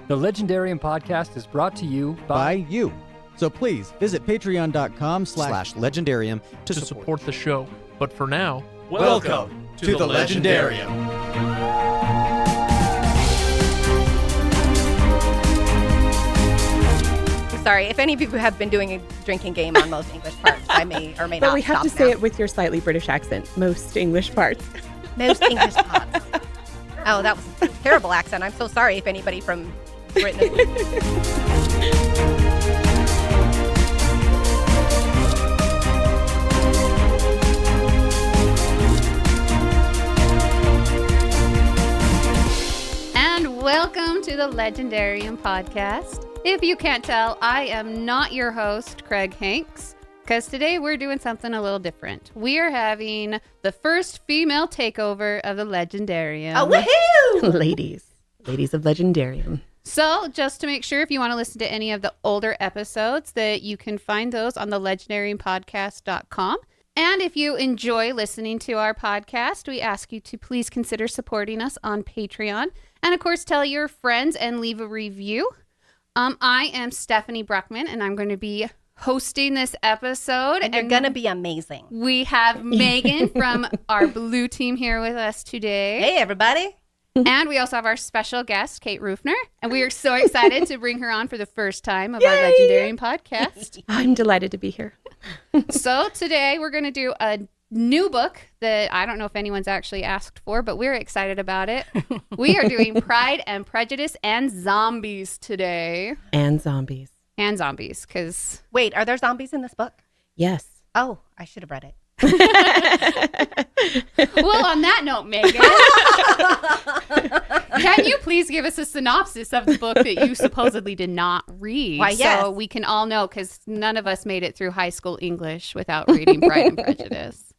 The Legendarium podcast is brought to you by you. So please visit patreon.com/legendarium to support the show. But for now, welcome to the Legendarium. Sorry, if any of you have been doing a drinking game on most English parts, I may or may not. But we have to say now. it with your slightly British accent. Most English parts. Most English parts. Oh, that was a terrible accent. I'm so sorry if anybody from Britain. And welcome to the Legendarium podcast. If you can't tell, I am not your host, Craig Hanks, because today we're doing something a little different. We are having the first female takeover of the Legendarium. Oh, woohoo! Ladies of Legendarium. So just to make sure, if you want to listen to any of the older episodes, that you can find those on the legendariumpodcast.com. And if you enjoy listening to our podcast, we ask you to please consider supporting us on Patreon. And of course, tell your friends and leave a review. I am Stephanie Bruckman, and I'm going to be hosting this episode. And you're going to be amazing. We have Megan from our blue team here with us today. Hey, everybody. And we also have our special guest, Kate Rufner. And we are so excited to bring her on for the first time of our Legendarium podcast. I'm delighted to be here. So today we're going to do a new book that I don't know if anyone's actually asked for, but we're excited about it. We are doing Pride and Prejudice and Zombies today. And zombies. And zombies, because... Wait, are there zombies in this book? Yes. Oh, I should have read it. Well, on that note, Megan, can you please give us a synopsis of the book that you supposedly did not read? Why, yes. So we can all know, because none of us made it through high school English without reading Pride and Prejudice.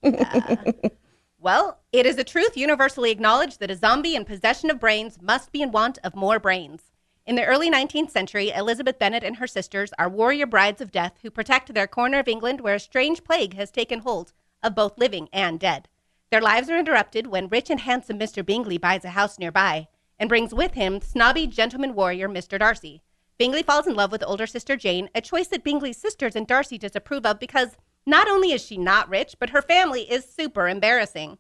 Well, it is a truth universally acknowledged that a zombie in possession of brains must be in want of more brains. In the early 19th century, Elizabeth Bennet and her sisters are warrior brides of death who protect their corner of England where a strange plague has taken hold of both living and dead. Their lives are interrupted when rich and handsome Mr. Bingley buys a house nearby and brings with him snobby gentleman warrior Mr. Darcy. Bingley falls in love with older sister Jane, a choice that Bingley's sisters and Darcy disapprove of because not only is she not rich, but her family is super embarrassing.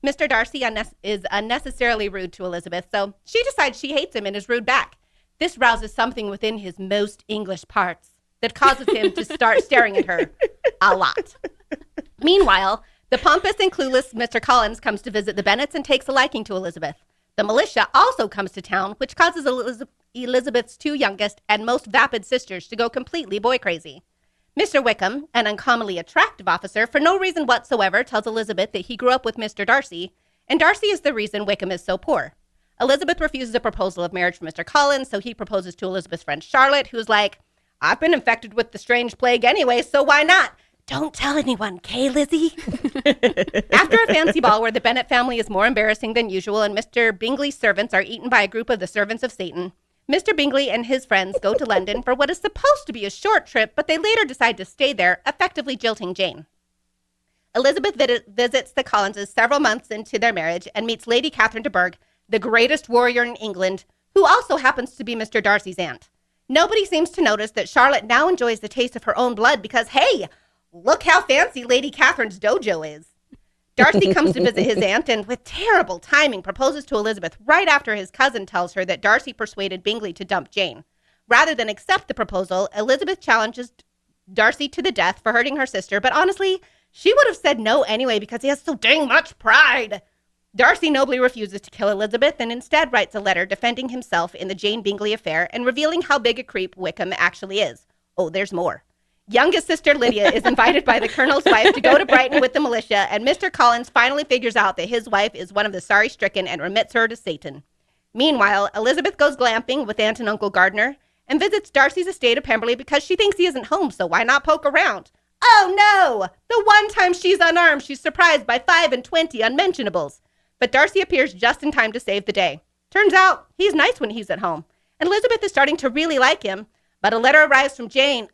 Mr. Darcy is unnecessarily rude to Elizabeth, so she decides she hates him and is rude back. This rouses something within his most English parts that causes him to start staring at her a lot. Meanwhile, the pompous and clueless Mr. Collins comes to visit the Bennets and takes a liking to Elizabeth. The militia also comes to town, which causes Elizabeth's two youngest and most vapid sisters to go completely boy crazy. Mr. Wickham, an uncommonly attractive officer, for no reason whatsoever tells Elizabeth that he grew up with Mr. Darcy, and Darcy is the reason Wickham is so poor. Elizabeth refuses a proposal of marriage from Mr. Collins, so he proposes to Elizabeth's friend Charlotte, who's like, I've been infected with the strange plague anyway, so why not? Don't tell anyone, Kay, Lizzie? After a fancy ball where the Bennet family is more embarrassing than usual and Mr. Bingley's servants are eaten by a group of the servants of Satan, Mr. Bingley and his friends go to London for what is supposed to be a short trip, but they later decide to stay there, effectively jilting Jane. Elizabeth visits the Collinses several months into their marriage and meets Lady Catherine de Bourgh, the greatest warrior in England, who also happens to be Mr. Darcy's aunt. Nobody seems to notice that Charlotte now enjoys the taste of her own blood because, hey, look how fancy Lady Catherine's dojo is. Darcy comes to visit his aunt and, with terrible timing, proposes to Elizabeth right after his cousin tells her that Darcy persuaded Bingley to dump Jane. Rather than accept the proposal, Elizabeth challenges Darcy to the death for hurting her sister, but honestly, she would have said no anyway because he has so dang much pride. Darcy nobly refuses to kill Elizabeth and instead writes a letter defending himself in the Jane Bingley affair and revealing how big a creep Wickham actually is. Oh, there's more. Youngest sister Lydia is invited by the colonel's wife to go to Brighton with the militia, and Mr. Collins finally figures out that his wife is one of the sorry-stricken and remits her to Satan. Meanwhile, Elizabeth goes glamping with Aunt and Uncle Gardner and visits Darcy's estate of Pemberley because she thinks he isn't home, so why not poke around? Oh no! The one time she's unarmed, she's surprised by 5 and 20 unmentionables. But Darcy appears just in time to save the day. Turns out, he's nice when he's at home, and Elizabeth is starting to really like him. But a letter arrives from Jane.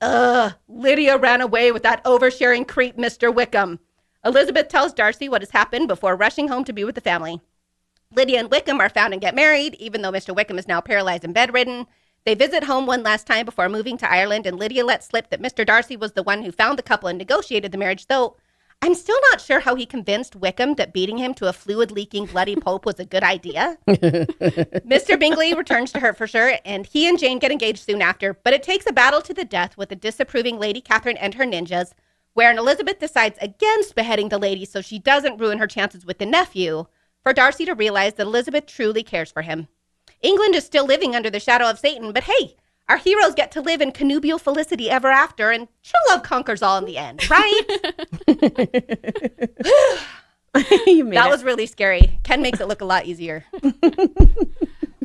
Lydia ran away with that oversharing creep, Mr. Wickham. Elizabeth tells Darcy what has happened before rushing home to be with the family. Lydia and Wickham are found and get married, even though Mr. Wickham is now paralyzed and bedridden. They visit home one last time before moving to Ireland, and Lydia lets slip that Mr. Darcy was the one who found the couple and negotiated the marriage, though I'm still not sure how he convinced Wickham that beating him to a fluid-leaking bloody pope was a good idea. Mr. Bingley returns to Hertfordshire, and he and Jane get engaged soon after, but it takes a battle to the death with a disapproving Lady Catherine and her ninjas, wherein Elizabeth decides against beheading the lady so she doesn't ruin her chances with the nephew, for Darcy to realize that Elizabeth truly cares for him. England is still living under the shadow of Satan, but hey, our heroes get to live in connubial felicity ever after, and true love conquers all in the end, right? That was really scary. Ken makes it look a lot easier.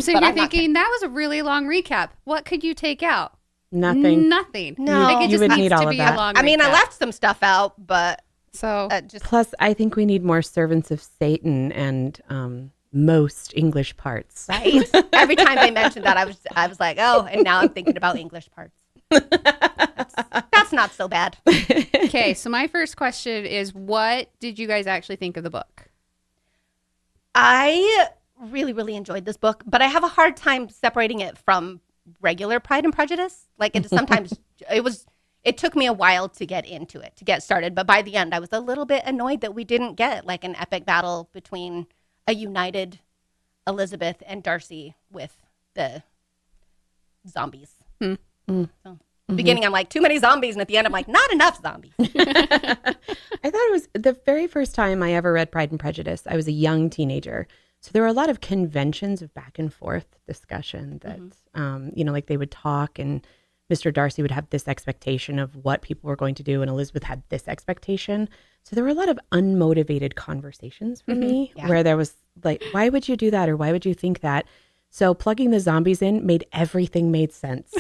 So you're thinking, that was a really long recap. What could you take out? Nothing. Nothing. No. Like, it You just would needs need all to of be that. a long I mean, I recap. left some stuff out, but So just Plus, I think we need more servants of Satan and most English parts. right. Every time they mentioned that, I was like, oh, and now I'm thinking about English parts. That's not so bad. okay, so my first question is, what did you guys actually think of the book? I really, really enjoyed this book, but I have a hard time separating it from regular Pride and Prejudice. Like it sometimes it took me a while to get into it, to get started. But by the end, I was a little bit annoyed that we didn't get like an epic battle between a united Elizabeth and Darcy with the zombies. So, beginning, I'm like, too many zombies. And at the end, I'm like, not enough zombies. I thought it was the very first time I ever read Pride and Prejudice. I was a young teenager. So there were a lot of conventions of back and forth discussion that, like they would talk and Mr. Darcy would have this expectation of what people were going to do and Elizabeth had this expectation. So there were a lot of unmotivated conversations for me where there was like, why would you do that? Or why would you think that? So plugging the zombies in made everything made sense.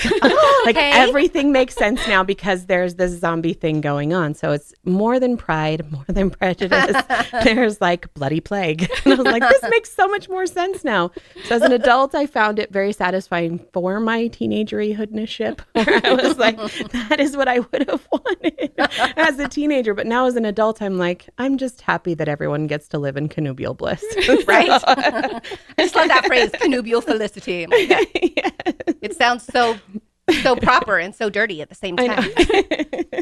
Like everything makes sense now because there's this zombie thing going on. So it's more than Pride, more than Prejudice. There's like bloody plague. And I was like, this makes so much more sense now. So as an adult, I found it very satisfying for my teenageryhoodness where I was like, that is what I would have wanted as a teenager. But now as an adult, I'm like, I'm just happy that everyone gets to live in connubial bliss. Right? I just love that phrase, connubial felicity. I'm like, yeah. It sounds so proper and so dirty at the same time.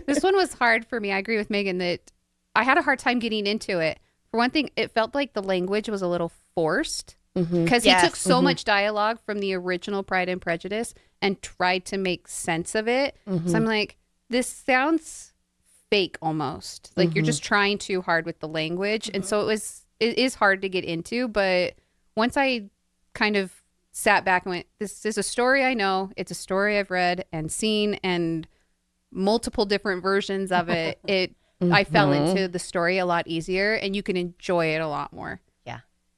This one was hard for me. I agree with Megan that I had a hard time getting into it. For one thing, it felt like the language was a little forced because he took so much dialogue from the original Pride and Prejudice and tried to make sense of it. So I'm like, this sounds fake almost. Like you're just trying too hard with the language. And so it is hard to get into. But once I kind of sat back and went, this is a story I know. It's a story I've read and seen and multiple different versions of it. I fell into the story a lot easier and you can enjoy it a lot more.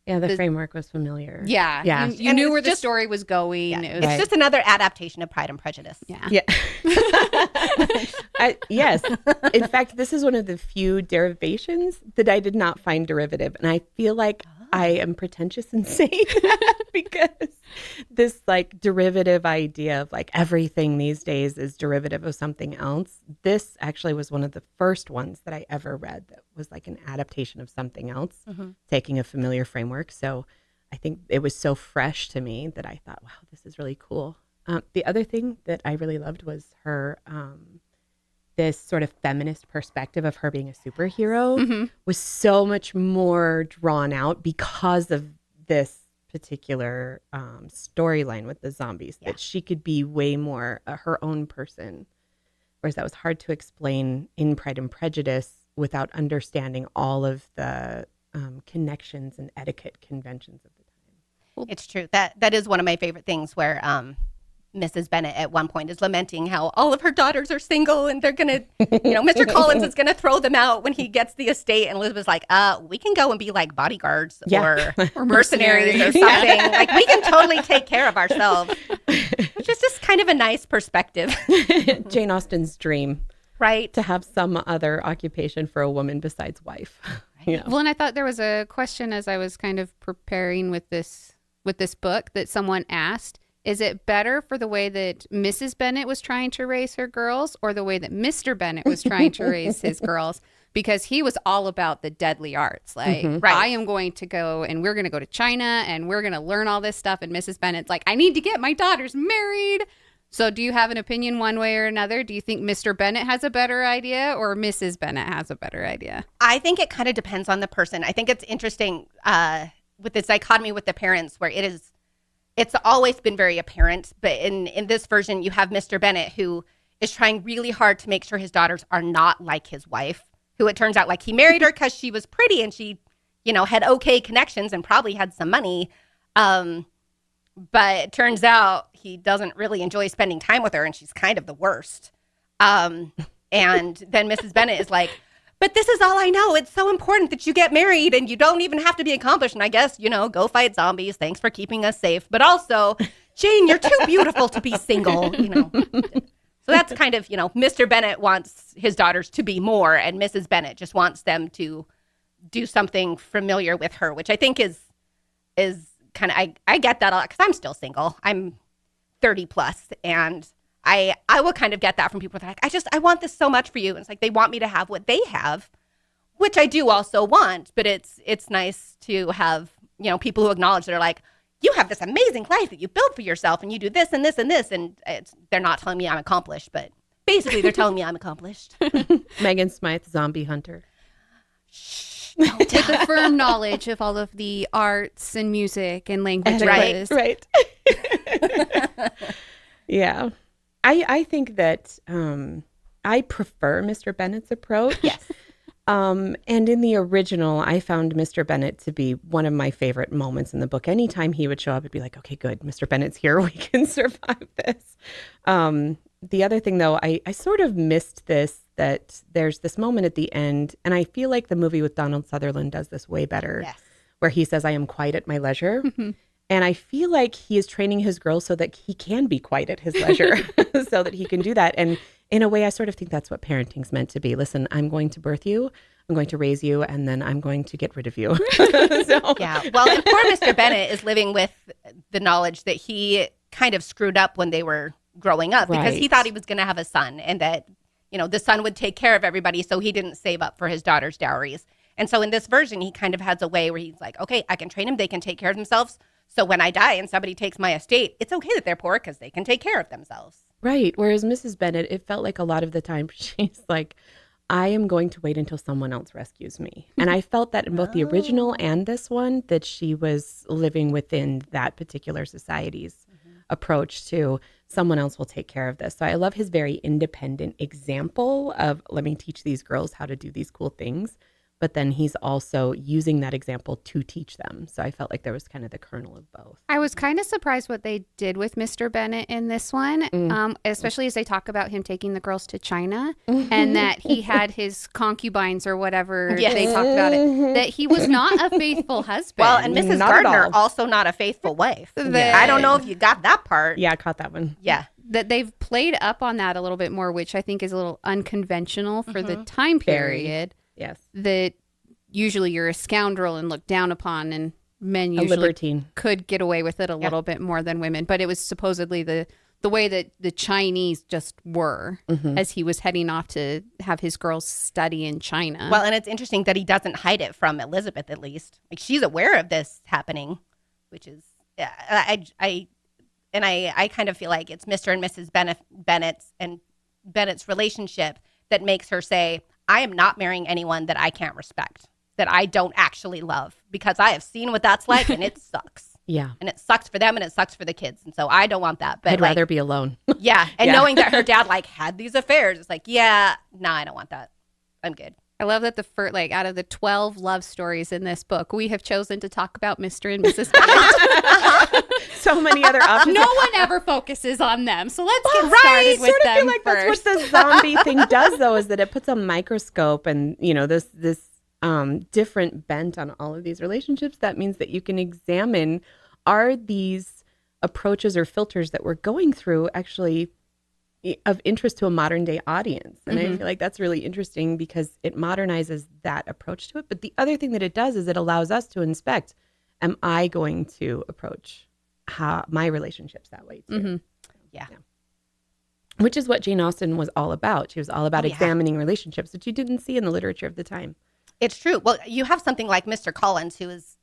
Yeah, the framework was familiar. Yeah. You knew where the story was going. Yeah. It was, it's just another adaptation of Pride and Prejudice. Yeah. Yes. In fact, this is one of the few derivations that I did not find derivative. And I feel like I am pretentious and saying that because this like derivative idea of like everything these days is derivative of something else. This actually was one of the first ones that I ever read that was like an adaptation of something else, taking a familiar framework. So I think it was so fresh to me that I thought, wow, this is really cool. The other thing that I really loved was her, this sort of feminist perspective of her being a superhero was so much more drawn out because of this particular storyline with the zombies, that she could be way more her own person. Whereas that was hard to explain in Pride and Prejudice without understanding all of the connections and etiquette conventions of the time. It's true. That is one of my favorite things where Mrs. Bennet at one point is lamenting how all of her daughters are single and they're going to, Mr. Collins is going to throw them out when he gets the estate. And Elizabeth's like, we can go and be like bodyguards or mercenaries or something. Like we can totally take care of ourselves. Which is just kind of a nice perspective. Jane Austen's dream. Right. To have some other occupation for a woman besides wife. Well, and I thought there was a question as I was kind of preparing with this book that someone asked. Is it better for the way that Mrs. Bennet was trying to raise her girls or the way that Mr. Bennet was trying to raise his girls? because he was all about the deadly arts. Like, I am going to go and we're going to go to China and we're going to learn all this stuff. And Mrs. Bennet's like, I need to get my daughters married. So do you have an opinion one way or another? Do you think Mr. Bennett has a better idea or Mrs. Bennett has a better idea? I think it kind of depends on the person. I think it's interesting with this dichotomy with the parents where it's always been very apparent. But in this version, you have Mr. Bennett who is trying really hard to make sure his daughters are not like his wife, who it turns out like he married her because she was pretty and she, had okay connections and probably had some money. But it turns out he doesn't really enjoy spending time with her and she's kind of the worst. And then Mrs. Bennett is like, but this is all I know. It's so important that you get married and you don't even have to be accomplished. And I guess, go fight zombies. Thanks for keeping us safe. But also, Jane, you're too beautiful to be single, So that's kind of, Mr. Bennett wants his daughters to be more and Mrs. Bennett just wants them to do something familiar with her, which I think is kind of, I get that a lot because I'm still single. I'm 30 plus and I will kind of get that from people that are like, I want this so much for you. And it's like, they want me to have what they have, which I do also want, but it's nice to have, people who acknowledge that are like, you have this amazing life that you built for yourself and you do this and this and this. And they're not telling me I'm accomplished, but basically they're telling me I'm accomplished. Megan Smythe, zombie hunter. With the firm knowledge of all of the arts and music and languages. Right. Yeah. I think that I prefer Mr. Bennett's approach. Yes. And in the original, I found Mr. Bennett to be one of my favorite moments in the book. Anytime he would show up, I'd be like, okay, good. Mr. Bennett's here. We can survive this. The other thing, though, I sort of missed this, that there's this moment at the end, and I feel like the movie with Donald Sutherland does this way better, where he says, I am quiet at my leisure. And I feel like he is training his girls so that he can be quiet at his leisure, so that he can do that. And in a way, I sort of think that's what parenting's meant to be. Listen, I'm going to birth you, I'm going to raise you, and then I'm going to get rid of you. Yeah. Well, and poor Mr. Bennett is living with the knowledge that he kind of screwed up when they were growing up because he thought he was going to have a son and that, the son would take care of everybody. So he didn't save up for his daughter's dowries. And so in this version, he kind of has a way where he's like, okay, I can train them. They can take care of themselves. So when I die and somebody takes my estate, it's okay that they're poor because they can take care of themselves. Right. Whereas Mrs. Bennett, it felt like a lot of the time she's like, I am going to wait until someone else rescues me. And I felt that in both the original and this one, that she was living within that particular society's approach to someone else will take care of this. So I love his very independent example of, let me teach these girls how to do these cool things. But then he's also using that example to teach them. So I felt like there was kind of the kernel of both. I was kind of surprised what they did with Mr. Bennett in this one, especially as they talk about him taking the girls to China and that he had his concubines or whatever they talked about it, that he was not a faithful husband. Well, and Mrs. Gardner also not a faithful wife. I don't know if you got that part. Yeah, I caught that one. Yeah. That they've played up on that a little bit more, which I think is a little unconventional for the time period. Yes. That usually you're a scoundrel and looked down upon, and men usually libertine could get away with it a little bit more than women. But it was supposedly the way that the Chinese just were as he was heading off to have his girls study in China. Well, and it's interesting that he doesn't hide it from Elizabeth, at least. Like, she's aware of this happening, which is, I kind of feel like it's Mr. and Mrs. Bennett's relationship that makes her say, I am not marrying anyone that I can't respect, that I don't actually love, because I have seen what that's like and it sucks. Yeah. And it sucks for them and it sucks for the kids. And so I don't want that. But I'd rather be alone. Yeah. And knowing that her dad had these affairs, it's like, yeah, no, I don't want that. I'm good. I love that out of the 12 love stories in this book, we have chosen to talk about Mr. and Mrs. Bennett. So many other options. No one ever focuses on them. So let's get started with them feel like first. That's what the zombie thing does, though, is that it puts a microscope and, this different bent on all of these relationships. That means that you can examine, are these approaches or filters that we're going through actually of interest to a modern day audience? And I feel like that's really interesting because it modernizes that approach to it. But the other thing that it does is it allows us to inspect, am I going to approach my relationships that way too? Yeah. which is what Jane Austen was all about. She was all about examining relationships, which you didn't see in the literature of the time. It's true. Well, you have something like Mr. Collins, who is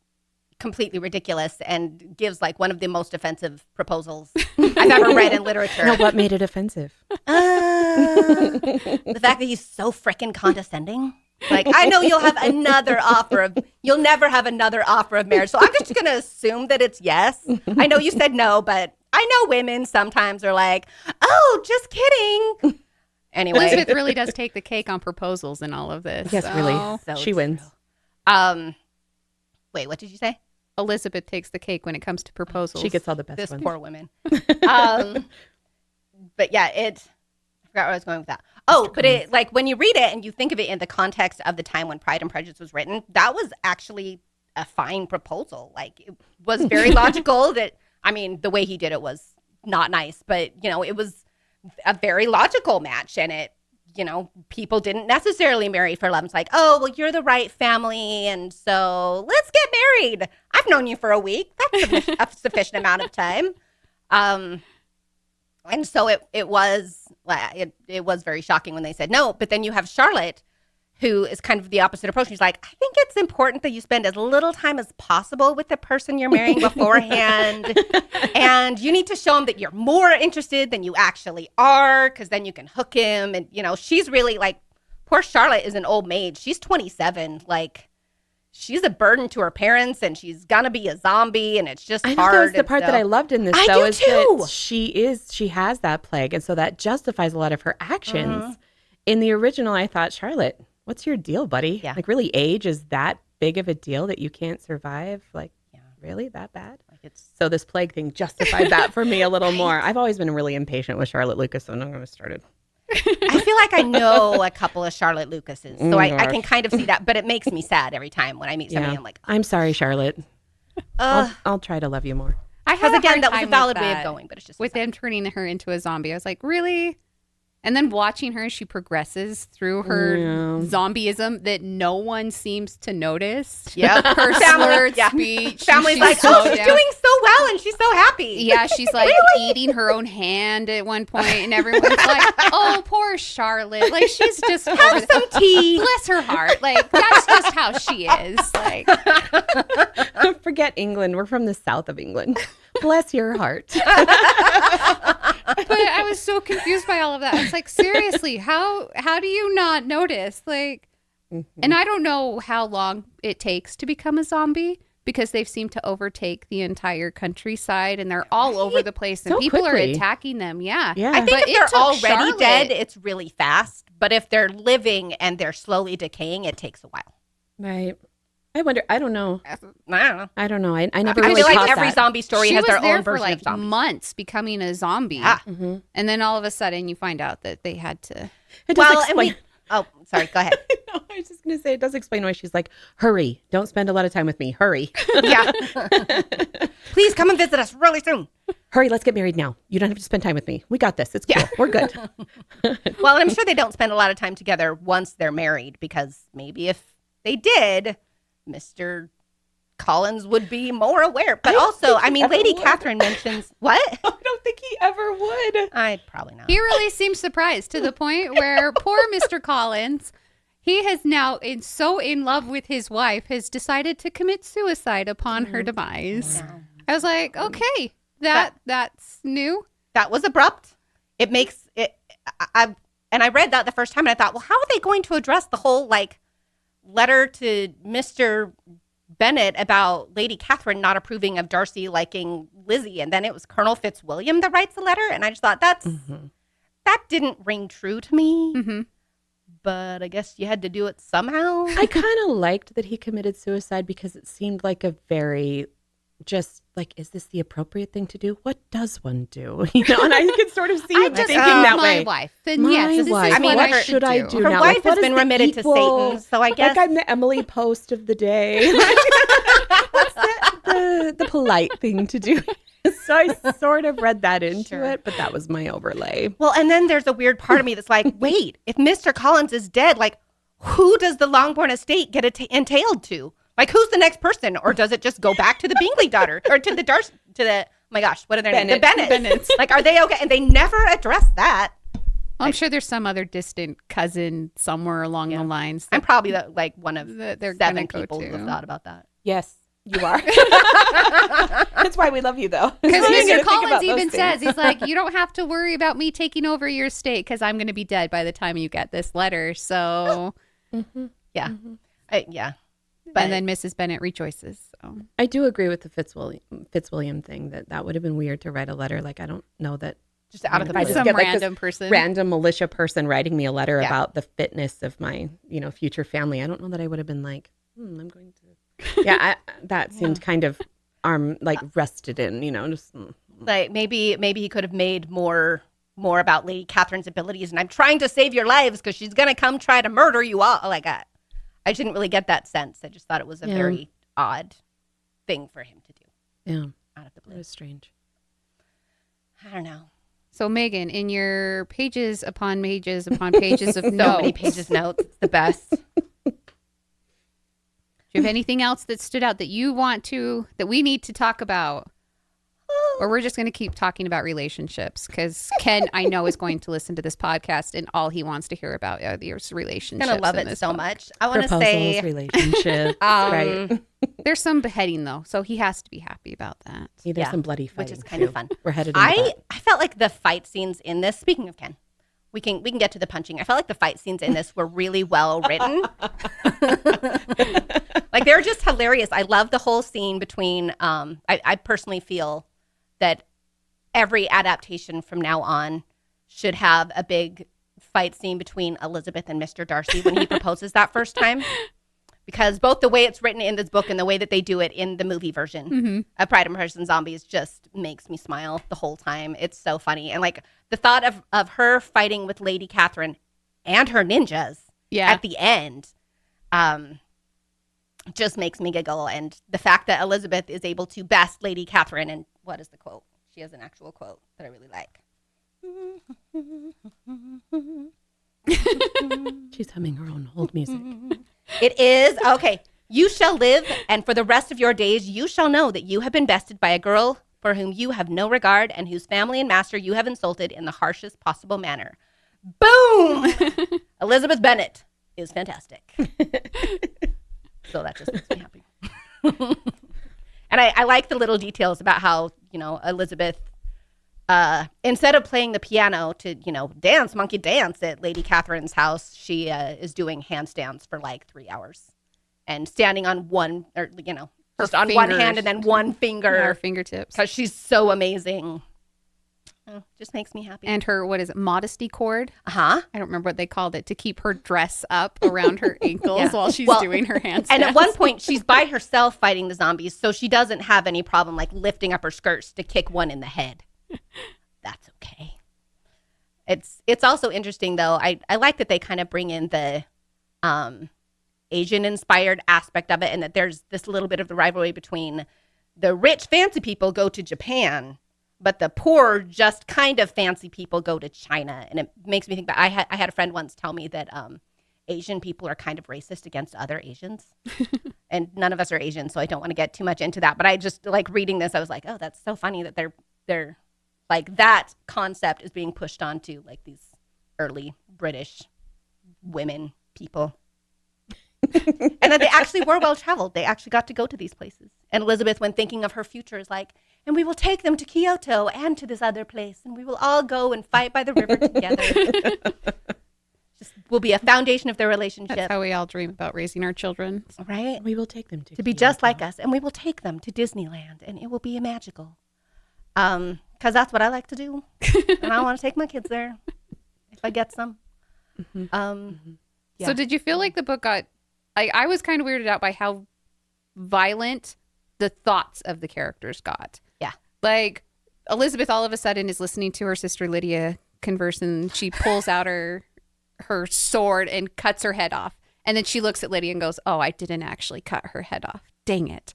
completely ridiculous and gives like one of the most offensive proposals I've ever read in literature. Now, what made it offensive? The fact that he's so freaking condescending. Like, I know you'll never have another offer of marriage. So I'm just going to assume that it's yes. I know you said no, but I know women sometimes are like, oh, just kidding. Anyway. Elizabeth really does take the cake on proposals in all of this. Yes, so. really. So She wins. Wait, what did you say? Elizabeth takes the cake when it comes to proposals. She gets all the best This ones. poor woman. But yeah, I forgot where I was going with that. Oh, but it, like, when you read it and you think of it in the context of the time when Pride and Prejudice was written, that was actually a fine proposal. Like, it was very logical that, I mean, the way he did it was not nice, but, you know, it was a very logical match. And it, you know, people didn't necessarily marry for love. It's like, oh, well, you're the right family, and so let's get married. I've known you for a week. That's a sufficient amount of time. And so it was very shocking when they said no. But then you have Charlotte, who is kind of the opposite approach. She's like, I think it's important that you spend as little time as possible with the person you're marrying beforehand. And you need to show him that you're more interested than you actually are, because then you can hook him. And, you know, she's really like, poor Charlotte is an old maid. She's 27. Like, she's a burden to her parents, and she's going to be a zombie, and it's just hard. I think that was the part that I loved in this, I though, do is too. that she has that plague, and so that justifies a lot of her actions. In the original, I thought, Charlotte, what's your deal, buddy? Yeah. Like, really, age is that big of a deal that you can't survive? Like, really that bad? Like, So this plague thing justified that for me a little more. I've always been really impatient with Charlotte Lucas, so I'm not going to start it. I feel like I know a couple of Charlotte Lucases, so I can kind of see that, but it makes me sad every time when I meet somebody. I'm like, I'm sorry, Charlotte. I'll try to love you more. I had because a again, hard that was a time valid with way of that, going, but it's just with them turning her into a zombie. I was like, really? And then watching her as she progresses through her zombieism that no one seems to notice. Yeah, Her slurred speech. Family's she's like, so oh, she's down. doing so well, and she's so happy. Yeah, she's like eating her own hand at one point, and everyone's like, "Oh, poor Charlotte! Like, she's just Have some tea. Bless her heart. Like, that's just how she is. Like, Forget England. We're from the south of England. Bless your heart. but I was so confused by all of that. It's like, seriously, how do you not notice? Like, and I don't know how long it takes to become a zombie, because they've seemed to overtake the entire countryside, and they're all over the place, and So people quickly. are attacking them. Yeah. I think But if it they're took already Charlotte- dead, it's really fast. But if they're living and they're slowly decaying, it takes a while. Right. I wonder. I don't know. I don't know. I don't know. I never I really feel like caught every that. zombie story She has was their there own for version like of zombies. months becoming a zombie. Yeah. And then all of a sudden you find out that they had to. It does Well, and explain. oh, sorry, go ahead. No, I was just going to say, it does explain why she's like, hurry. Don't spend a lot of time with me. Hurry. Yeah. Please come and visit us really soon. Hurry. Let's get married now. You don't have to spend time with me. We got this. It's cool. We're good. Well, and I'm sure they don't spend a lot of time together once they're married, because maybe if they did, Mr. Collins would be more aware. But also, I mean, Lady Catherine mentions what? I don't think he ever would. I probably not. He really seems surprised to the point where poor Mr. Collins, he has now, so in love with his wife, has decided to commit suicide upon her demise. I was like, okay, that's new. That was abrupt. It makes it. I read that the first time, and I thought, well, how are they going to address the whole like letter to Mr. Bennett about Lady Catherine not approving of Darcy liking Lizzie, and then it was Colonel Fitzwilliam that writes the letter, and I just thought that didn't ring true to me. But I guess you had to do it somehow. I kind of liked that he committed suicide, because it seemed like a very just like, is this the appropriate thing to do? What does one do? You know, and I could sort of see him thinking that my way. wife. Then My yes, this wife. is what what I should I do Her now? wife Like, has what is been the remitted to equal- Satan, so I guess like I'm the Emily Post of the day. What's the polite thing to do? So I sort of read that into it, but that was my overlay. Well, and then there's a weird part of me that's like, wait, if Mr. Collins is dead, like, who does the Longbourn estate get entailed to? Like, who's the next person? Or does it just go back to the Bingley daughter? Or to the Darcy, oh my gosh, what are their names? The Bennets. Like, are they okay? And they never address that. I'm sure there's some other distant cousin somewhere along the lines. I'm probably one of they're 7 go people to. who have thought about that. Yes, you are. That's why we love you, though. Because You're gonna Mr. think Collins about even those things. says, he's like, you don't have to worry about me taking over your estate because I'm going to be dead by the time you get this letter. So, Yeah. Yeah. and then Mrs. Bennet rejoices. So. I do agree with the Fitzwilliam thing that would have been weird to write a letter. Like, I don't know that. Just out of the If I blue. just Some get, like, this random person. Random militia person writing me a letter Yeah. about the fitness of my, future family. I don't know that I would have been like, I'm going to. Yeah, that seemed kind of rusted in, just. Like maybe he could have made more about Lady Catherine's abilities, and I'm trying to save your lives because she's gonna come try to murder you all. Like I didn't really get that sense. I just thought it was a very odd thing for him to do. Yeah, Out of the it blue. was strange. I don't know. So, Megan, in your pages upon pages upon pages of So notes, many pages notes. It's the best. do you have anything else that stood out that we need to talk about? Or we're just going to keep talking about relationships because Ken, I know, is going to listen to this podcast and all he wants to hear about are these relationships. I'm gonna love in it this so book. much. I want to Proposals, say relationships, right? There's some beheading though, so he has to be happy about that. Yeah, there's some bloody fighting, which is kind of too. fun. We're headed. In the I felt like the fight scenes in this. Speaking of Ken, we can get to the punching. I felt like the fight scenes in this were really well written. Like they're just hilarious. I love the whole scene between. I personally feel that every adaptation from now on should have a big fight scene between Elizabeth and Mr. Darcy when he proposes that first time. Because both the way it's written in this book and the way that they do it in the movie version of Pride and Prejudice and Zombies just makes me smile the whole time. It's so funny. And like the thought of her fighting with Lady Catherine and her ninjas at the end just makes me giggle. And the fact that Elizabeth is able to best Lady Catherine, and what is the quote? She has an actual quote that I really like. She's humming her own hold music. It is, okay. You shall live, and for the rest of your days, you shall know that you have been bested by a girl for whom you have no regard and whose family and master you have insulted in the harshest possible manner. Boom! Elizabeth Bennet is fantastic. So that just makes me happy. And I like the little details about how, Elizabeth, instead of playing the piano to, dance, monkey dance at Lady Catherine's house, she is doing handstands for like 3 hours and standing on one, or, just on one hand and then one finger. Her fingertips. Because she's so amazing. Just makes me happy. And her, modesty cord? Uh-huh. I don't remember what they called it, to keep her dress up around her ankles while she's doing her handstands. And at one point, she's by herself fighting the zombies, so she doesn't have any problem like lifting up her skirts to kick one in the head. That's okay. It's also interesting, though. I like that they kind of bring in the Asian-inspired aspect of it, and that there's this little bit of the rivalry between the rich, fancy people go to Japan, but the poor, just kind of fancy people go to China. And it makes me think that I had a friend once tell me that Asian people are kind of racist against other Asians. And none of us are Asian, so I don't want to get too much into that. But I just, like, reading this, I was like, oh, that's so funny that they're like, that concept is being pushed onto, like, these early British women people. And that they actually were well-traveled. They actually got to go to these places. And Elizabeth, when thinking of her future, is like, and we will take them to Kyoto and to this other place, and we will all go and fight by the river together. Just will be a foundation of their relationship. That's how we all dream about raising our children. Right? We will take them to be just like us, and we will take them to Disneyland, and it will be magical. Because that's what I like to do, and I want to take my kids there if I get some. Yeah. So did you feel like the book got... I was kind of weirded out by how violent the thoughts of the characters got. Yeah. Like, Elizabeth all of a sudden is listening to her sister Lydia converse, and she pulls out her sword and cuts her head off. And then she looks at Lydia and goes, oh, I didn't actually cut her head off. Dang it.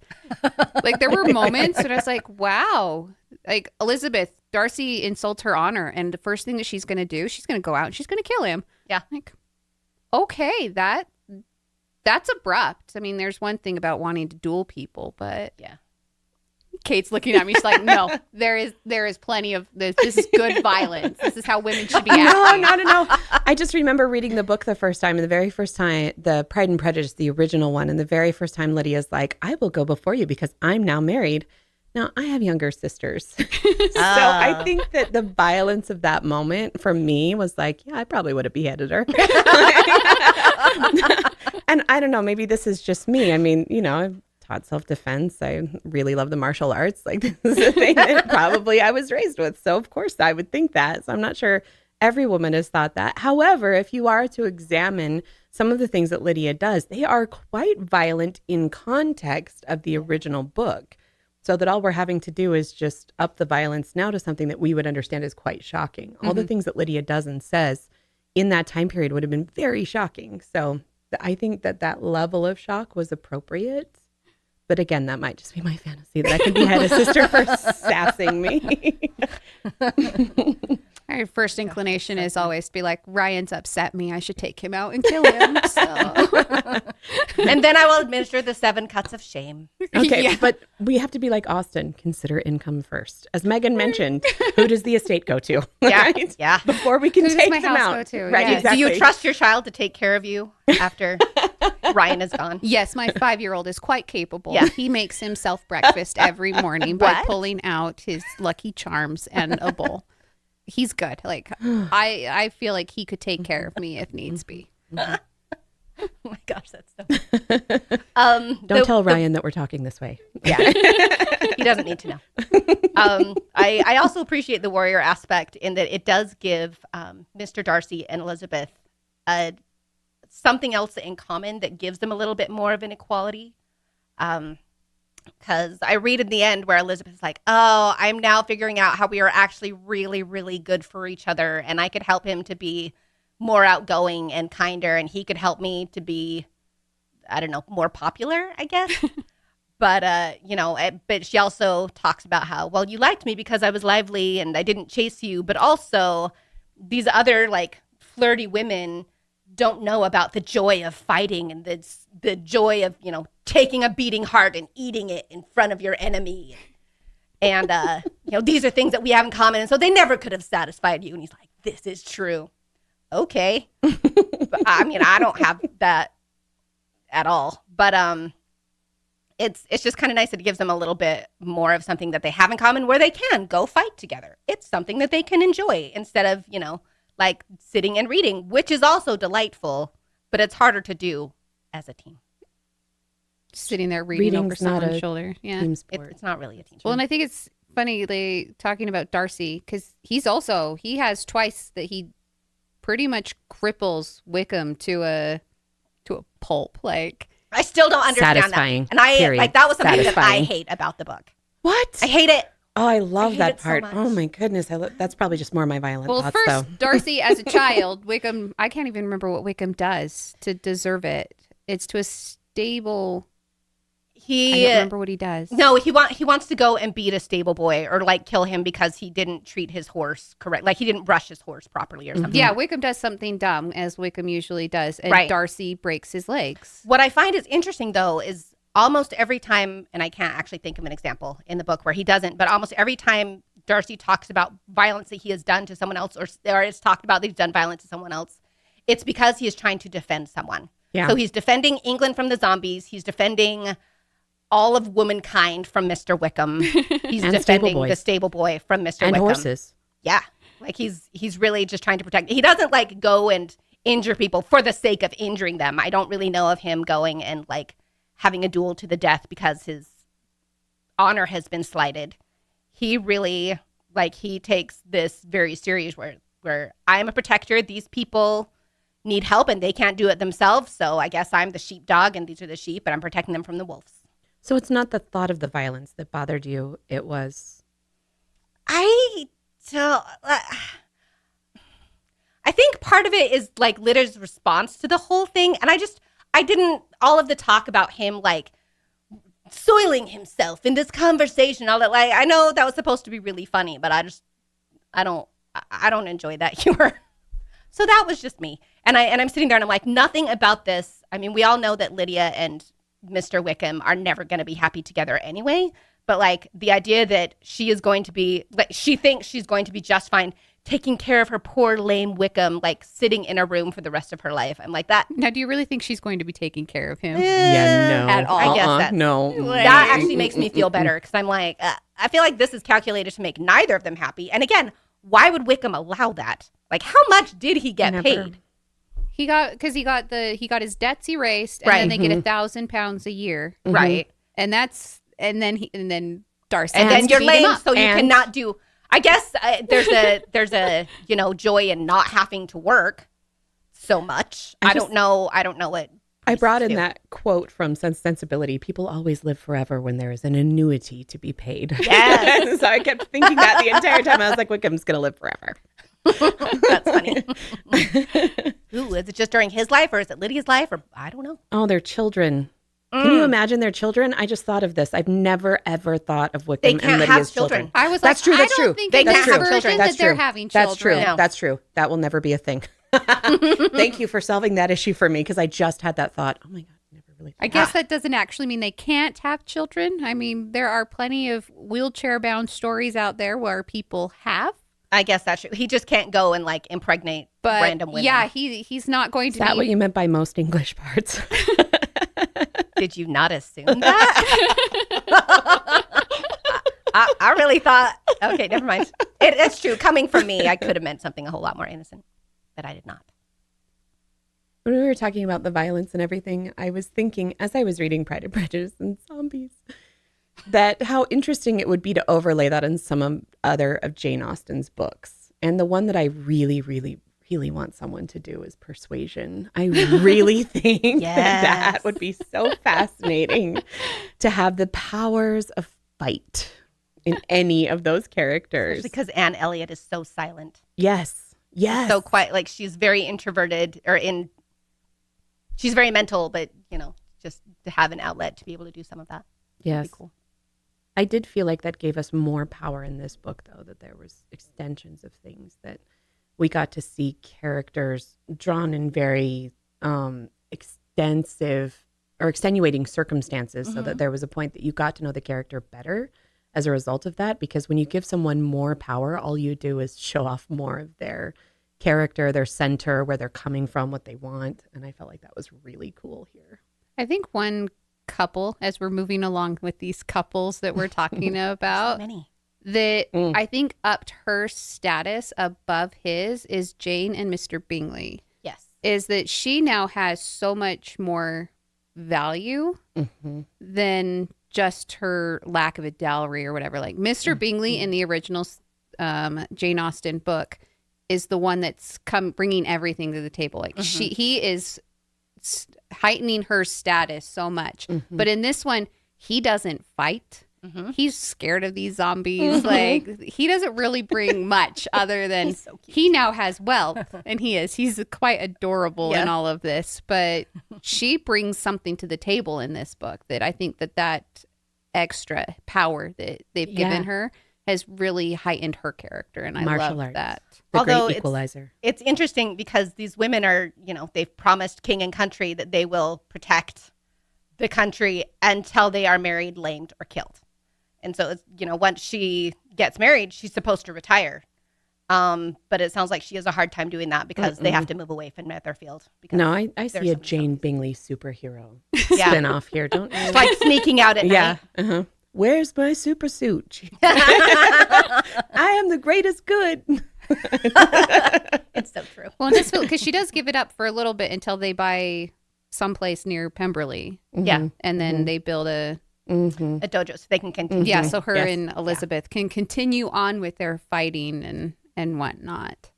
Like, there were moments when I was like, wow. Like, Elizabeth, Darcy insults her honor, and the first thing that she's going to do, she's going to go out and she's going to kill him. Yeah. Like, okay, that's abrupt. I mean, there's one thing about wanting to duel people, but yeah, Kate's looking at me. She's like, no, there is plenty of this. This is good violence. This is how women should be acting. No. I just remember reading the book the first time, and the very first time, the Pride and Prejudice, the original one, and the very first time Lydia's like, I will go before you because I'm now married. Now, I have younger sisters. So I think that the violence of that moment for me was like, yeah, I probably would have beheaded her. And I don't know, maybe this is just me. I mean, I've taught self-defense. I really love the martial arts. Like, this is a thing that probably I was raised with. So, of course, I would think that. So I'm not sure every woman has thought that. However, if you are to examine some of the things that Lydia does, they are quite violent in context of the original book. So that all we're having to do is just up the violence now to something that we would understand is quite shocking. All the things that Lydia does and says in that time period would have been very shocking. So I think that level of shock was appropriate. But again, that might just be my fantasy that I could behead a sister for sassing me. Our first inclination is always to be like, Ryan's upset me. I should take him out and kill him. So. And then I will administer the 7 cuts of shame. Okay, Yeah. but we have to be like Austin. Consider income first. As Megan mentioned, who does the estate go to? Yeah, Right? yeah. Before we can Who does take my them house out. go to? Right, Yeah. exactly. Do you trust your child to take care of you after Ryan is gone? Yes, my 5-year-old is quite capable. Yeah. He makes himself breakfast every morning by What? pulling out his Lucky Charms and a bowl. He's good. Like, I feel like he could take care of me if needs be. Oh my gosh, that's so. Don't tell Ryan that we're talking this way. Yeah, he doesn't need to know. I also appreciate the warrior aspect in that it does give Mr. Darcy and Elizabeth something else in common that gives them a little bit more of an equality. Because I read in the end where Elizabeth's like, oh, I'm now figuring out how we are actually really, really good for each other. And I could help him to be more outgoing and kinder. And he could help me to be, I don't know, more popular, I guess. But, but she also talks about how, well, you liked me because I was lively and I didn't chase you. But also these other like flirty women don't know about the joy of fighting and the joy of, taking a beating heart and eating it in front of your enemy. And, these are things that we have in common. And so they never could have satisfied you. And he's like, this is true. Okay. But, I don't have that at all. But it's just kind of nice that it gives them a little bit more of something that they have in common where they can go fight together. It's something that they can enjoy instead of, like sitting and reading, which is also delightful, but it's harder to do as a team. Sitting there reading over Reading's not someone's a shoulder. Yeah. Team sport. It's not really a team Well, sport. and I think it's funny talking about Darcy because he has twice that he pretty much cripples Wickham to a pulp. Like, I still don't understand Satisfying, that. And I period. like that was something that I Satisfying. hate about the book. What? I hate it. Oh, I love hate that it so part. much. Oh my goodness. That's probably just more of my violent well, thoughts first though. Darcy as a child, Wickham. I can't even remember what Wickham does to deserve it. It's to a stable. I don't remember what he does. No, he wants to go and beat a stable boy or like kill him because he didn't treat his horse correct. Like he didn't brush his horse properly or something. Yeah, Wickham does something dumb, as Wickham usually does, and Right. Darcy breaks his legs. What I find is interesting though is almost every time, and I can't actually think of an example in the book where he doesn't, but almost every time Darcy talks about violence that he has done to someone else or it's talked about that he's done violence to someone else, it's because he is trying to defend someone. Yeah. So he's defending England from the zombies. He's defending all of womankind from Mr. Wickham. He's And defending stable boys. the stable boy from Mr. And Wickham. horses. Yeah. Like he's really just trying to protect. He doesn't like go and injure people for the sake of injuring them. I don't really know of him going and like having a duel to the death because his honor has been slighted. He really he takes this very serious where I'm a protector. These people need help and they can't do it themselves. So I guess I'm the sheepdog and these are the sheep and I'm protecting them from the wolves. So it's not the thought of the violence that bothered you. It was. I think part of it is like Lydia's response to the whole thing. And I didn't, all of the talk about him like soiling himself in this conversation, all that, like, I know that was supposed to be really funny, but I don't enjoy that humor. So that was just me. And I'm sitting there and I'm like, nothing about this. I mean, we all know that Lydia and Mr. Wickham are never going to be happy together anyway. But like the idea that she is going to be, like, she thinks she's going to be just fine taking care of her poor lame Wickham, like sitting in a room for the rest of her life. I'm like that. Now, do you really think she's going to be taking care of him? Yeah, no. At all. I guess that's, no. that actually makes me feel better because I'm like, I feel like this is calculated to make neither of them happy. And again, why would Wickham allow that? Like, how much did he get paid? He got his debts erased, and then they get £1,000 a year, Right? And then Darcy, And then has to you're beat him lame, up. so you cannot do. I guess there's a joy in not having to work so much. I don't know what. I brought in do. that quote from Sensibility. People always live forever when there is an annuity to be paid. Yes. So I kept thinking that the entire time. I was like, Wickham's going to live forever. That's funny. Ooh, is it just during his life, or is it Lydia's life, or I don't know. Oh, their children. Can you imagine their children? I just thought of this. I've never, ever thought of Wickham and can't have Lydia's children. children. I was That's like, true. That's I true. don't think They it's can't a have version children. That's that they're true. having children. That's true. No. That's true. That will never be a thing. Thank you for solving that issue for me because I just had that thought. Oh my God, never really. I guess that doesn't actually mean they can't have children. I mean, there are plenty of wheelchair-bound stories out there where people have. I guess that's true. He just can't go and like impregnate But random women. yeah, he's not going Is to that be. what you meant by most English parts? Did you not assume that? I really thought. Okay, never mind. It's true. Coming from me, I could have meant something a whole lot more innocent, but I did not. When we were talking about the violence and everything, I was thinking, as I was reading Pride and Prejudice and Zombies, that how interesting it would be to overlay that in some other of Jane Austen's books. And the one that I really, really, really want someone to do is Persuasion. I really think that would be so fascinating to have the powers of fight in any of those characters. Because Anne Elliot is so silent. Yes. Yes. So quiet. Like she's very introverted she's very mental, but just to have an outlet to be able to do some of that. Yes. Would be cool. I did feel like that gave us more power in this book, though, that there was extensions of things that we got to see characters drawn in very extensive or extenuating circumstances so that there was a point that you got to know the character better as a result of that. Because when you give someone more power, all you do is show off more of their character, their center, where they're coming from, what they want. And I felt like that was really cool here. I think one couple, as we're moving along with these couples that we're talking about, So many. that I think upped her status above his is Jane and Mr. Bingley. Yes. Is that she now has so much more value than just her lack of a dowry or whatever. Like Mr. Bingley in the original Jane Austen book is the one that's bringing everything to the table. Like he is heightening her status so much. But in this one, he doesn't fight. He's scared of these zombies. Like he doesn't really bring much other than he now has wealth, and he's quite adorable in all of this. But she brings something to the table in this book that I think that extra power that they've given her has really heightened her character, and I love that. The great equalizer. It's interesting because these women are, they've promised king and country that they will protect the country until they are married, lamed, or killed. And so, it's, once she gets married, she's supposed to retire. But it sounds like she has a hard time doing that because they have to move away from Netherfield. No, I see a Jane Bingley superhero spin-off here. Don't It's like sneaking out at night. Where's my super suit? I am the greatest good. It's so true. Well, in this because she does give it up for a little bit until they buy someplace near Pemberley. Yeah. And then they build a dojo so they can continue. Yeah, so her and Elizabeth can continue on with their fighting and whatnot.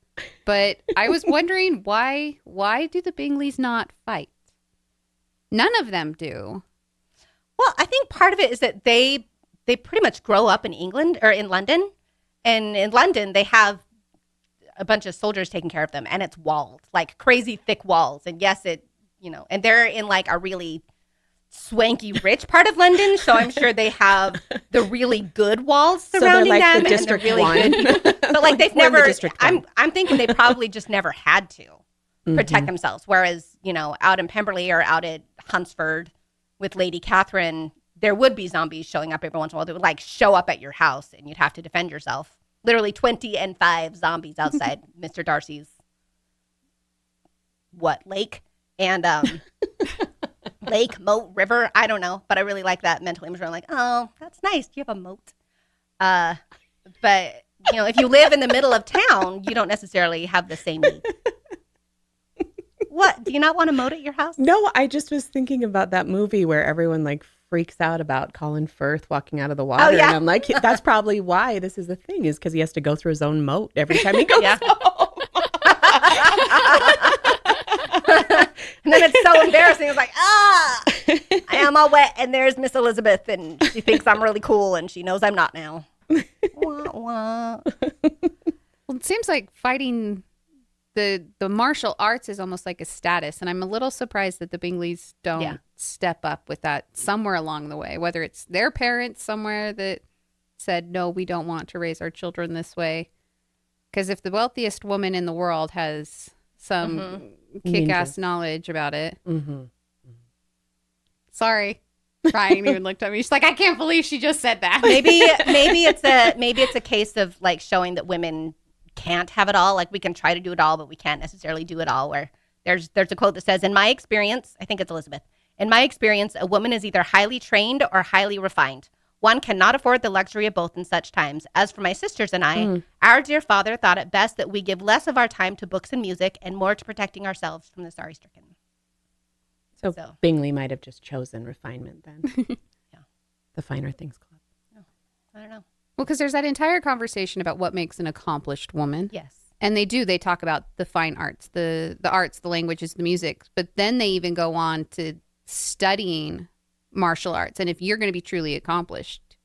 But I was wondering why do the Bingleys not fight? None of them do. Well, I think part of it is that they pretty much grow up in England or in London. And in London, they have a bunch of soldiers taking care of them. And it's walled, like crazy thick walls. And yes, and they're in like a really swanky rich part of London. So I'm sure they have the really good walls surrounding so they're like them. The District and One. good. But like they've We're in the never, District One. I'm thinking they probably just never had to protect themselves. Whereas, out in Pemberley or out at Hunsford with Lady Catherine, there would be zombies showing up every once in a while. They would like show up at your house and you'd have to defend yourself. Literally 25 zombies outside Mr. Darcy's lake? And lake, moat, river, I don't know. But I really like that mental image where I'm like, oh, that's nice. You have a moat. But, if you live in the middle of town, you don't necessarily have the same need. What? Do you not want a moat at your house? No, I just was thinking about that movie where everyone like freaks out about Colin Firth walking out of the water. Oh, yeah. And I'm like, that's probably why this is a thing, is because he has to go through his own moat every time he goes home. And then it's so embarrassing. It's like, I am all wet, and there's Miss Elizabeth, and she thinks I'm really cool, and she knows I'm not now. Wah, wah. Well, it seems like fighting the martial arts is almost like a status, and I'm a little surprised that the Bingleys don't step up with that somewhere along the way, whether it's their parents somewhere that said, no, we don't want to raise our children this way. Because if the wealthiest woman in the world has some kick-ass knowledge about it. Sorry. Ryan even looked at me. She's like, I can't believe she just said that. Maybe it's a case of like showing that women can't have it all. Like we can try to do it all, but we can't necessarily do it all. Where there's a quote that says, in my experience, I think it's Elizabeth, in my experience, a woman is either highly trained or highly refined. One cannot afford the luxury of both in such times. As for my sisters and I, our dear father thought it best that we give less of our time to books and music and more to protecting ourselves from the sorry-stricken. So Bingley might have just chosen refinement then. Yeah. The Finer Things Club. No, I don't know. Well, because there's that entire conversation about what makes an accomplished woman. Yes. And they talk about the fine arts, the arts, the languages, the music. But then they even go on to studying martial arts. And if you're going to be truly accomplished,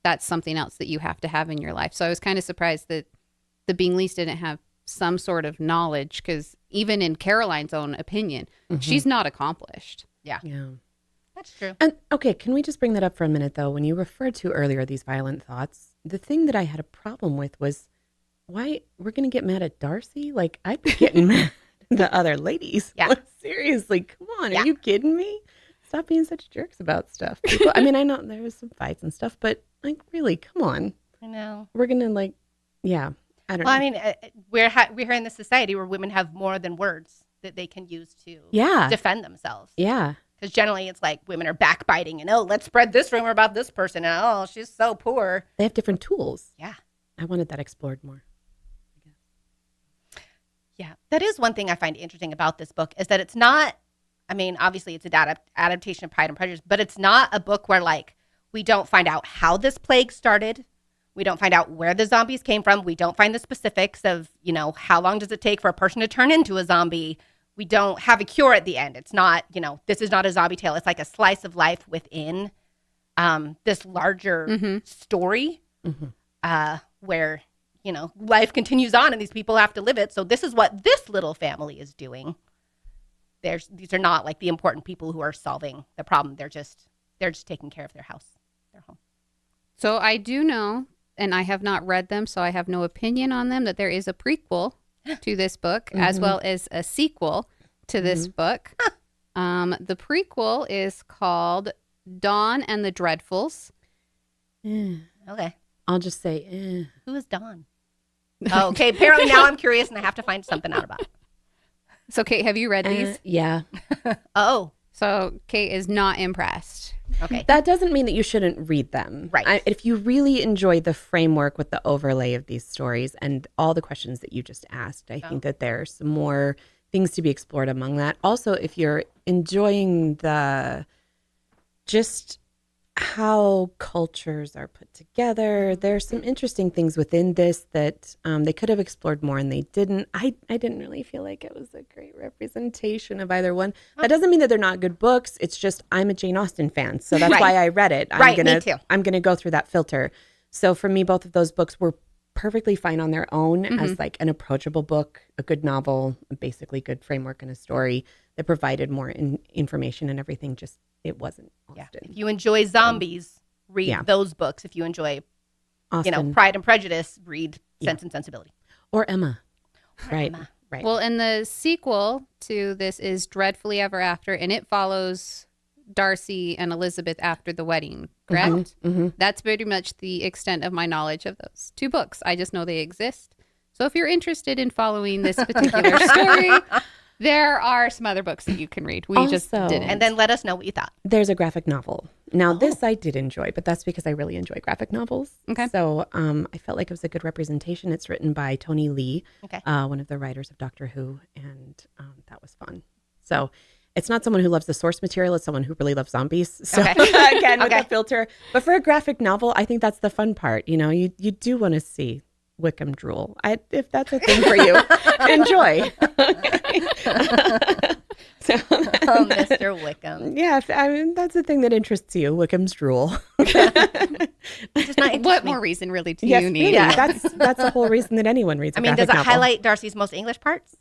that's something else that you have to have in your life. So I was kind of surprised that the Bingleys didn't have some sort of knowledge, because even in Caroline's own opinion, she's not accomplished. Yeah. That's true. And okay, can we just bring that up for a minute though? When you referred to earlier these violent thoughts, the thing that I had a problem with was, why we're going to get mad at Darcy? Like, I'd be getting mad at the other ladies. Yeah. Like, seriously, come on. Are you kidding me? Stop being such jerks about stuff. People, I mean, I know there was some fights and stuff, but like, really, come on. I know. We're going to I don't know. Well, I mean, we're here in this society where women have more than words that they can use to defend themselves. Yeah. Because generally it's like women are backbiting and, let's spread this rumor about this person. And, she's so poor. They have different tools. Yeah. I wanted that explored more. Yeah. That is one thing I find interesting about this book, is that it's not, I mean, obviously it's an adaptation of Pride and Prejudice, but it's not a book where like we don't find out how this plague started. We don't find out where the zombies came from. We don't find the specifics of, how long does it take for a person to turn into a zombie. We don't have a cure at the end. It's not, this is not a zombie tale. It's like a slice of life within this larger story where, life continues on and these people have to live it. So this is what this little family is doing. These are not like the important people who are solving the problem. They're just taking care of their house, their home. So I do know, and I have not read them, so I have no opinion on them, that there is a prequel to this book as well as a sequel to this book. The prequel is called Dawn and the Dreadfuls. Okay. I'll just say, Who is Dawn? Oh, okay. Apparently now I'm curious and I have to find something out about it. So, Kate, have you read these? Yeah. Oh. So, Kate is not impressed. Okay. That doesn't mean that you shouldn't read them. Right. If you really enjoy the framework with the overlay of these stories and all the questions that you just asked, I think that there's some more things to be explored among that. Also, if you're enjoying just how cultures are put together, there's some interesting things within this that they could have explored more and they didn't. I didn't really feel like it was a great representation of either one. That doesn't mean that they're not good books. It's just I'm a Jane Austen fan, so that's why I read it. Me too. I'm gonna go through that filter. So for me, both of those books were perfectly fine on their own as like an approachable book, a good novel, a basically good framework and a story that provided more information and everything. Just it wasn't Austen. Yeah. If you enjoy zombies, read those books. If you enjoy, Austen. Pride and Prejudice, read Sense and Sensibility. Or Emma. Right. Well, and the sequel to this is Dreadfully Ever After, and it follows Darcy and Elizabeth after the wedding, correct? That's pretty much the extent of my knowledge of those 2 books. I just know they exist. So if you're interested in following this particular story, there are some other books that you can read. We just didn't. And then let us know what you thought. There's a graphic novel. Now, this I did enjoy, but that's because I really enjoy graphic novels. Okay. So I felt like it was a good representation. It's written by Tony Lee, one of the writers of Doctor Who, and that was fun. So it's not someone who loves the source material. It's someone who really loves zombies. So again, with a filter. But for a graphic novel, I think that's the fun part. You know, you do want to see Wickham drool. If that's a thing for you, enjoy. Oh, Mr. Wickham. Yeah, I mean, that's the thing that interests you, Wickham's drool. What more reason really do you need? Yeah, that's the whole reason that anyone reads a I mean, does it highlight Darcy's most English parts?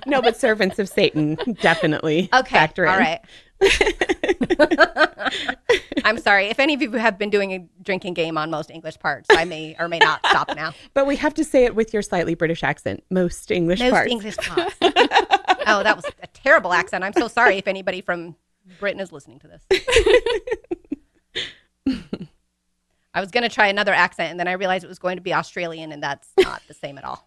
No, but servants of Satan definitely factor in. All right. I'm sorry. If any of you have been doing a drinking game on most English parts, I may or may not stop now. But we have to say it with your slightly British accent. Most English parts. Most English parts. Oh, that was a terrible accent. I'm so sorry if anybody from Britain is listening to this. I was going to try another accent, and then I realized it was going to be Australian, and that's not the same at all.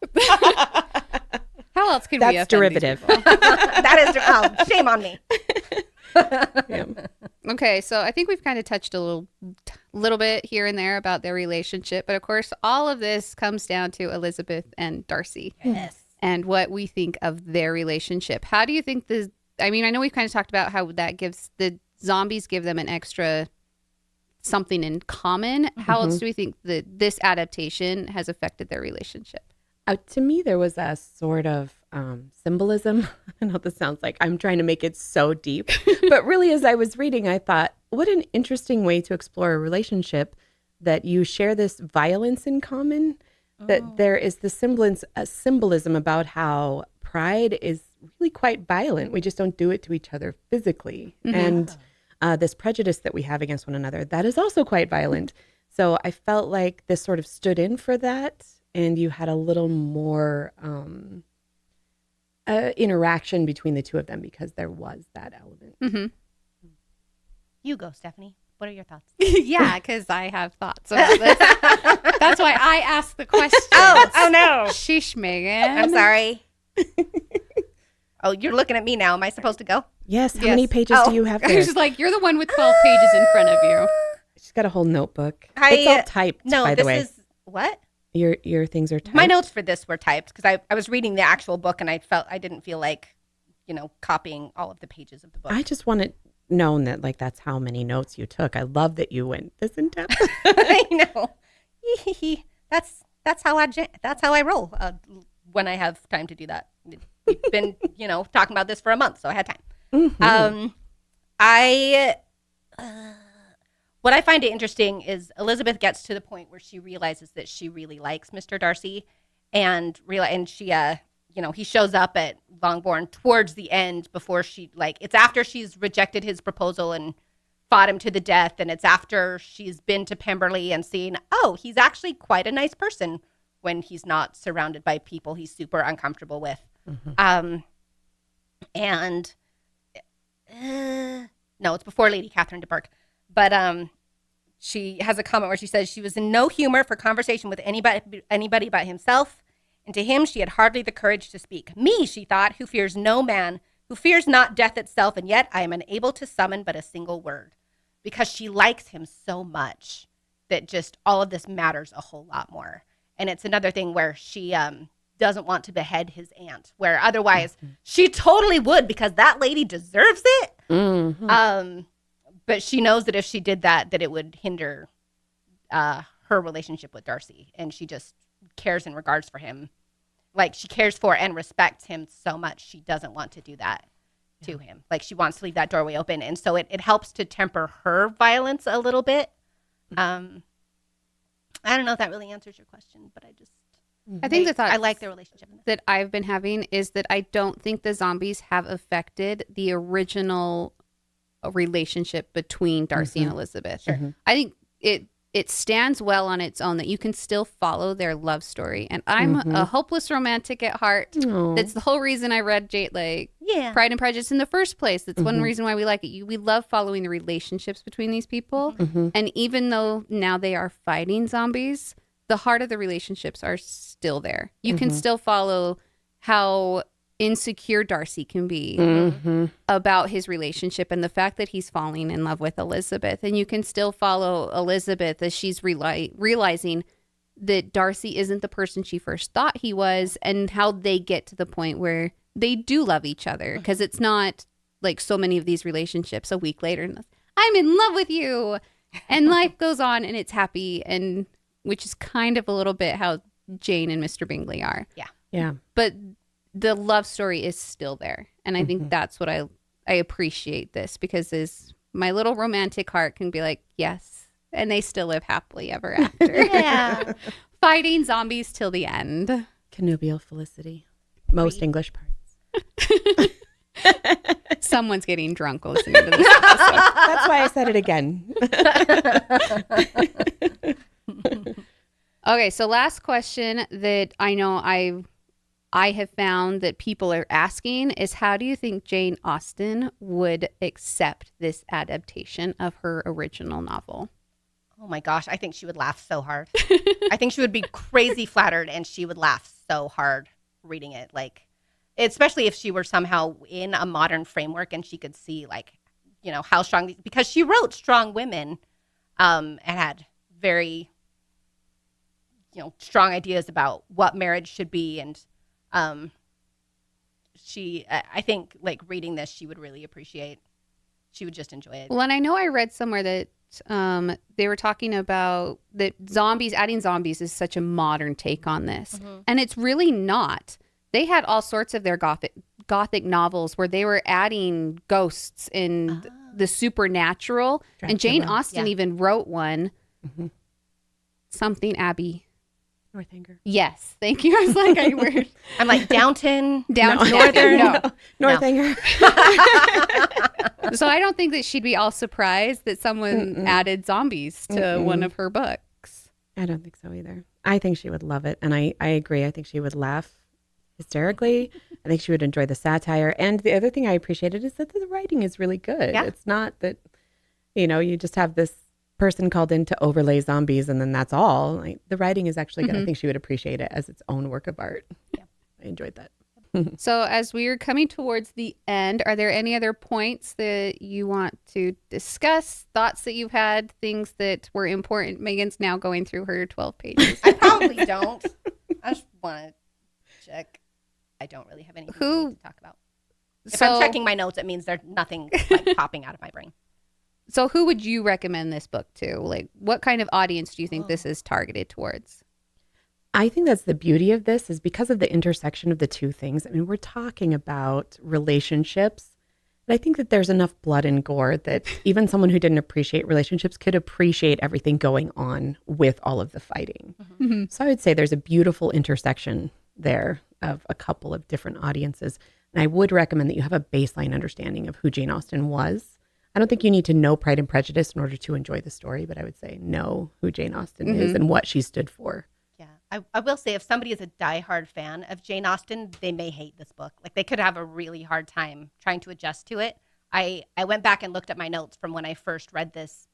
How else could we That's derivative. That is, shame on me. Yeah. Okay, so I think we've kind of touched a little bit here and there about their relationship, but of course, all of this comes down to Elizabeth and Darcy. Yes. And what we think of their relationship. How do you think I mean, I know we've kind of talked about how that gives the zombies give them an extra something in common. How else do we think that this adaptation has affected their relationship? To me, there was a sort of symbolism. I know this sounds like I'm trying to make it so deep, but really, as I was reading, I thought, what an interesting way to explore a relationship that you share this violence in common, that there is the symbolism about how pride is really quite violent. We just don't do it to each other physically. And this prejudice that we have against one another, that is also quite violent. So I felt like this sort of stood in for that. And you had a little more interaction between the two of them because there was that element. Mm-hmm. You go, Stephanie. What are your thoughts? Yeah, because I have thoughts about this. That's why I asked the question. Oh no. Sheesh, Megan. I'm sorry. Oh, you're looking at me now. Am I supposed to go? Yes. How many pages do you have I there? was just like, you're the one with 12 pages in front of you. She's got a whole notebook. It's all typed, by the way. No, this is what? Your things are typed? My notes for this were typed because I was reading the actual book and I didn't feel like, copying all of the pages of the book. I just wanted known that that's how many notes you took. I love that you went this in depth. I know. That's how I roll when I have time to do that. We've been talking about this for a month, so I had time. Mm-hmm. What I find interesting is Elizabeth gets to the point where she realizes that she really likes Mr. Darcy, and she he shows up at Longbourn towards the end before it's after she's rejected his proposal and fought him to the death, and it's after she's been to Pemberley and seen, oh, he's actually quite a nice person when he's not surrounded by people he's super uncomfortable with. Mm-hmm. No, it's before Lady Catherine de Bourgh. But she has a comment where she says she was in no humor for conversation with anybody but himself, and to him she had hardly the courage to speak. Me, she thought, who fears no man, who fears not death itself, and yet I am unable to summon but a single word, because she likes him so much that just all of this matters a whole lot more. And it's another thing where she doesn't want to behead his aunt, where otherwise she totally would, because that lady deserves it. Mm-hmm. But she knows that if she did that it would hinder her relationship with Darcy. And she just cares in regards for him. Like, she cares for and respects him so much. She doesn't want to do that to him. Like, she wants to leave that doorway open. And so it helps to temper her violence a little bit. I don't know if that really answers your question, but I think the thought I like their relationship that I've been having is that I don't think the zombies have affected the original relationship between Darcy and Elizabeth. Sure. I think it stands well on its own, that you can still follow their love story. And I'm a hopeless romantic at heart. Aww. That's the whole reason I read Jade. Pride and Prejudice in the first place. That's one reason why we like it. We love following the relationships between these people. And even though now they are fighting zombies, the heart of the relationships are still there. You can still follow how insecure Darcy can be about his relationship and the fact that he's falling in love with Elizabeth. And you can still follow Elizabeth as she's realizing that Darcy isn't the person she first thought he was, and how they get to the point where they do love each other. Because it's not like so many of these relationships a week later, and I'm in love with you. And life goes on and it's happy, and which is kind of a little bit how Jane and Mr. Bingley are. Yeah. But the love story is still there. And I think that's what I appreciate this, because my little romantic heart can be like, yes. And they still live happily ever after. Fighting zombies till the end. Connubial felicity. Most English parts. Someone's getting drunk listening to this episode. That's why I said it again. Okay, so last question that I know I have found that people are asking is, how do you think Jane Austen would accept this adaptation of her original novel? Oh my gosh, I think she would laugh so hard. I think she would be crazy flattered, and she would laugh so hard reading it. Like, especially if she were somehow in a modern framework and she could see, like, you know, how strong, because she wrote strong women and had very, you know, strong ideas about what marriage should be. And I think, like, reading this, she would really appreciate, she would just enjoy it. Well, and I know I read somewhere that they were talking about that adding zombies is such a modern take on this. And it's really not. They had all sorts of their gothic novels where they were adding ghosts and the supernatural. Dracula. And Jane Austen even wrote one, something Abbey. Northanger. Yes, thank you. I was like, I'm like, Downton, Northern. No. Northanger. So I don't think that she'd be all surprised that someone added zombies to one of her books. I don't think so either. I think she would love it. And I agree. I think she would laugh hysterically. I think she would enjoy the satire. And the other thing I appreciated is that the writing is really good. Yeah. It's not that, you know, you just have this person called in to overlay zombies and then that's all. Like, the writing is actually good. I think she would appreciate it as its own work of art. Yeah, I enjoyed that. So as we are coming towards the end, are there any other points that you want to discuss, thoughts that you've had, things that were important? Megan's now going through her 12 pages. I probably don't. I just want to check. I don't really have anything to talk about. If I'm checking my notes, it means there's nothing like popping out of my brain. So who would you recommend this book to? Like, what kind of audience do you think this is targeted towards? I think that's the beauty of this, is because of the intersection of the two things. I mean, we're talking about relationships, but I think that there's enough blood and gore that even someone who didn't appreciate relationships could appreciate everything going on with all of the fighting. So I would say there's a beautiful intersection there of a couple of different audiences. And I would recommend that you have a baseline understanding of who Jane Austen was. I don't think you need to know Pride and Prejudice in order to enjoy the story, but I would say know who Jane Austen is and what she stood for. I will say, if somebody is a diehard fan of Jane Austen, they may hate this book. Like, they could have a really hard time trying to adjust to it. I went back and looked at my notes from when I first read this,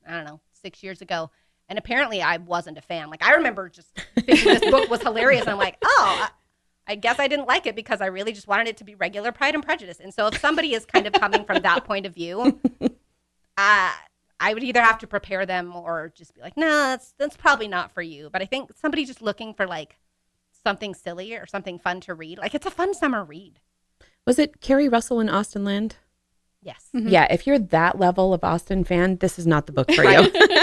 I don't know, 6 years ago. And apparently I wasn't a fan. Like, I remember just thinking this book was hilarious. And I'm like, I guess I didn't like it because I really just wanted it to be regular Pride and Prejudice. And so if somebody is kind of coming from that point of view, I would either have to prepare them or just be like, no, that's probably not for you. But I think somebody just looking for, like, something silly or something fun to read. Like, it's a fun summer read. Was it Carrie Russell in Austenland? Yes. Yeah, if you're that level of Austen fan, this is not the book for you.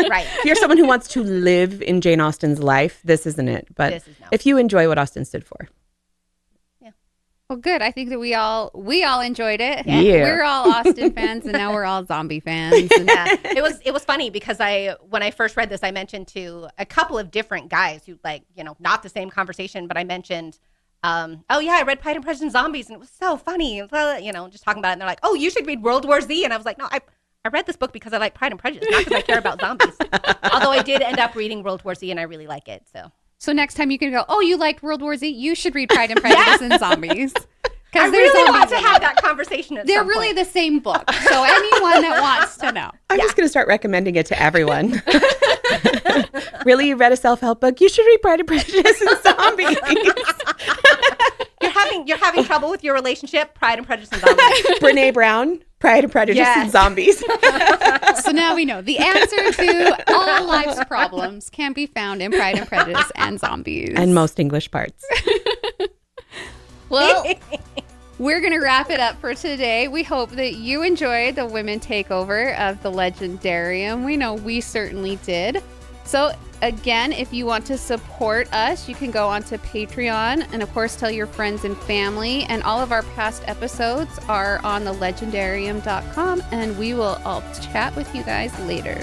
Right. If you're someone who wants to live in Jane Austen's life, this isn't it. But if you enjoy what Austen stood for. Well, good. I think that we all enjoyed it. Yeah. We're all Austen fans, and now we're all zombie fans. And it was funny because when I first read this, I mentioned to a couple of different guys who, like, you know, not the same conversation, but I mentioned, I read Pride and Prejudice and Zombies, and it was so funny. You know, just talking about it, and they're like, oh, you should read World War Z, and I was like, no, I read this book because I like Pride and Prejudice, not because I care about zombies. Although I did end up reading World War Z, and I really like it. So next time you can go, oh, you liked World War Z? You should read Pride and Prejudice and Zombies. I Because there's really want zombies to in have it. that conversation at They're some really point. the same book. So anyone that wants to know. I'm just going to start recommending it to everyone. Really, you read a self-help book? You should read Pride and Prejudice and Zombies. You're having trouble with your relationship? Pride and Prejudice and Zombies. Brene Brown, Pride and Prejudice Yes. and Zombies. So now we know the answer to all life's problems can be found in Pride and Prejudice and Zombies. And most English parts. Well, we're going to wrap it up for today. We hope that you enjoyed the women takeover of the Legendarium. We know we certainly did. So again, if you want to support us, you can go onto Patreon and of course tell your friends and family. And all of our past episodes are on thelegendarium.com, and we will all chat with you guys later.